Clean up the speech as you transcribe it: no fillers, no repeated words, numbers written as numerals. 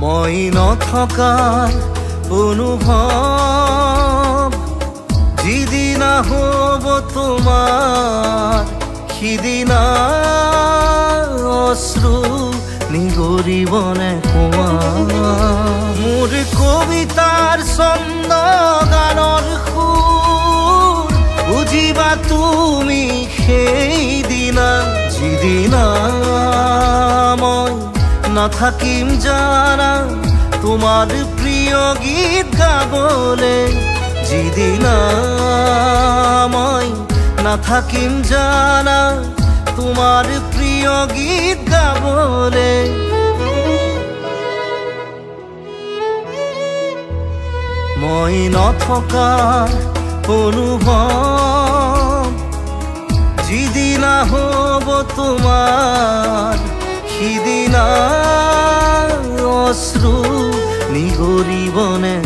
মই নথকাৰ অনুভৱ যিদিনা হ'ব তোমাৰ সিদিনা অশ্ৰু নিগৰিবনে কোৱা মোৰ কবিতাৰ ছন্দ গানৰ সুৰ বুজিবা তুমি সেইদিনা যিদিনা মই নাথাকিম জানা তোমাৰ প্ৰিয় গীত গাবলে যিদিনা মই নাথাকিম জানা তোমাৰ প্ৰিয় গীত গাবলে মই নথকাৰ অনুভৱ যিদিনা হ'ব তোমাৰ সিদিনা অশ্ৰু নিগৰিবনে